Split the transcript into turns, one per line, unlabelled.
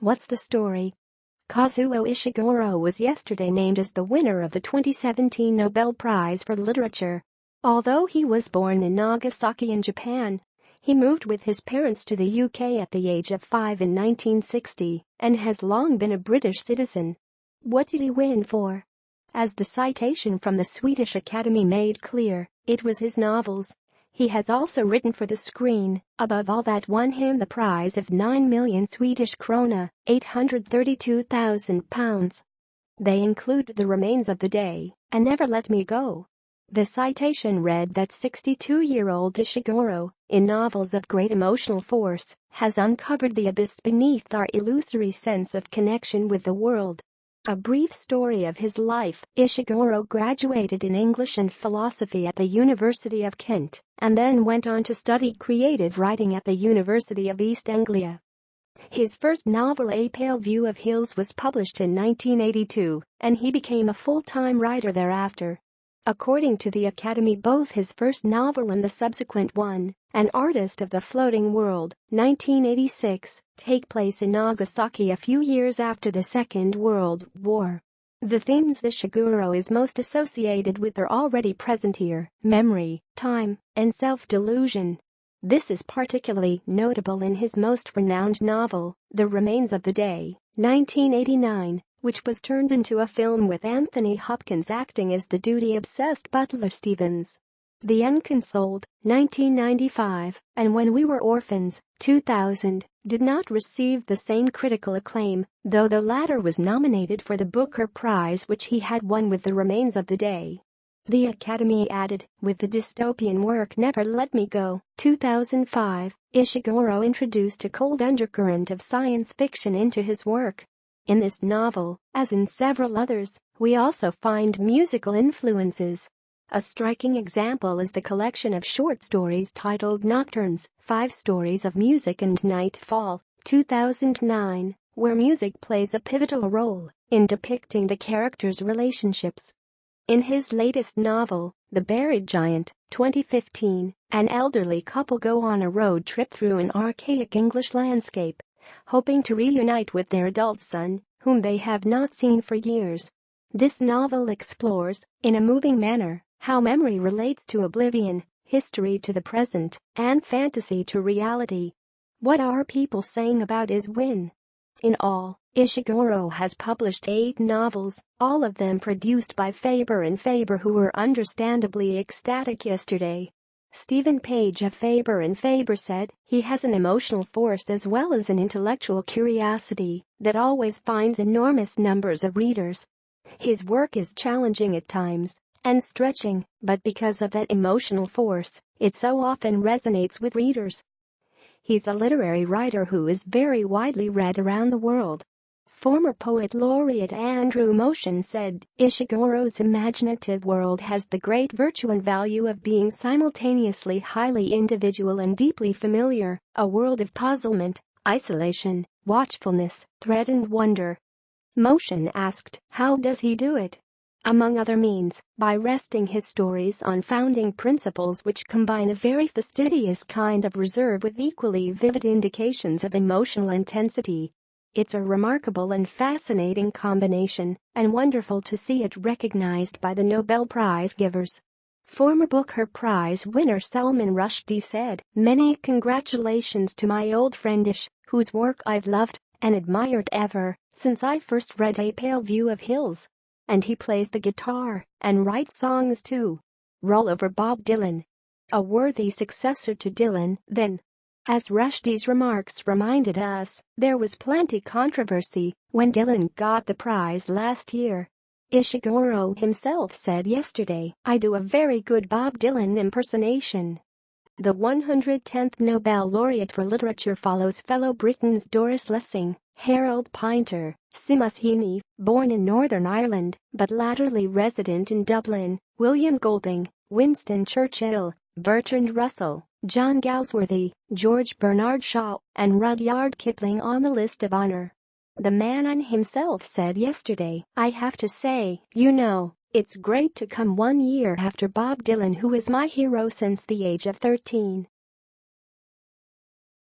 What's the story? Kazuo Ishiguro was yesterday named as the winner of the 2017 Nobel Prize for Literature. Although he was born in Nagasaki in Japan, he moved with his parents to the UK at the age of 5 in 1960 and has long been a British citizen. What did he win for? As the citation from the Swedish Academy made clear, it was his novels. He has also written for the screen, above all that won him the prize of 9 million Swedish krona, £832,000. They include The Remains of the Day and Never Let Me Go. The citation read that 62-year-old Ishiguro, in novels of great emotional force, has uncovered the abyss beneath our illusory sense of connection with the world. A brief story of his life. Ishiguro graduated in English and philosophy at the University of Kent and then went on to study creative writing at the University of East Anglia. His first novel A Pale View of Hills was published in 1982, and he became a full-time writer thereafter. According to the Academy, both his first novel and the subsequent one, An Artist of the Floating World, 1986, take place in Nagasaki a few years after the Second World War. The themes Ishiguro is most associated with are already present here: memory, time, and self-delusion. This is particularly notable in his most renowned novel, The Remains of the Day, 1989, which was turned into a film with Anthony Hopkins acting as the duty-obsessed butler Stevens. The Unconsoled, 1995, and When We Were Orphans, 2000, did not receive the same critical acclaim, though the latter was nominated for the Booker Prize, which he had won with The Remains of the Day. The Academy added, with the dystopian work Never Let Me Go, 2005, Ishiguro introduced a cold undercurrent of science fiction into his work. In this novel, as in several others, we also find musical influences. A striking example is the collection of short stories titled Nocturnes, 5 Stories of Music and Nightfall, 2009, where music plays a pivotal role in depicting the characters' relationships. In his latest novel, The Buried Giant, 2015, an elderly couple go on a road trip through an archaic English landscape, hoping to reunite with their adult son, whom they have not seen for years. This novel explores, in a moving manner, how memory relates to oblivion, history to the present, and fantasy to reality. What are people saying about his win? In all, Ishiguro has published 8 novels, all of them produced by Faber and Faber, who were understandably ecstatic yesterday. Stephen Page of Faber and Faber said, "He has an emotional force as well as an intellectual curiosity that always finds enormous numbers of readers. His work is challenging at times and stretching, but because of that emotional force, it so often resonates with readers." He's a literary writer who is very widely read around the world. Former poet laureate Andrew Motion said, "Ishiguro's imaginative world has the great virtue and value of being simultaneously highly individual and deeply familiar, a world of puzzlement, isolation, watchfulness, threat and wonder." Motion asked, how does he do it? Among other means, by resting his stories on founding principles which combine a very fastidious kind of reserve with equally vivid indications of emotional intensity. It's a remarkable and fascinating combination, and wonderful to see it recognized by the Nobel Prize givers. Former Booker Prize winner Salman Rushdie said, "Many congratulations to my old friend Ish, whose work I've loved and admired ever since I first read A Pale View of Hills. And he plays the guitar and writes songs too. Roll over Bob Dylan. A worthy successor to Dylan, then." As Rushdie's remarks reminded us, there was plenty controversy when Dylan got the prize last year. Ishiguro himself said yesterday, "I do a very good Bob Dylan impersonation." The 110th Nobel laureate for literature follows fellow Britons Doris Lessing, Harold Pinter, Seamus Heaney, born in Northern Ireland but latterly resident in Dublin, William Golding, Winston Churchill, Bertrand Russell, John Galsworthy, George Bernard Shaw, and Rudyard Kipling on the list of honor. The man himself said yesterday, "I have to say, it's great to come 1 year after Bob Dylan, who is my hero since the age of 13.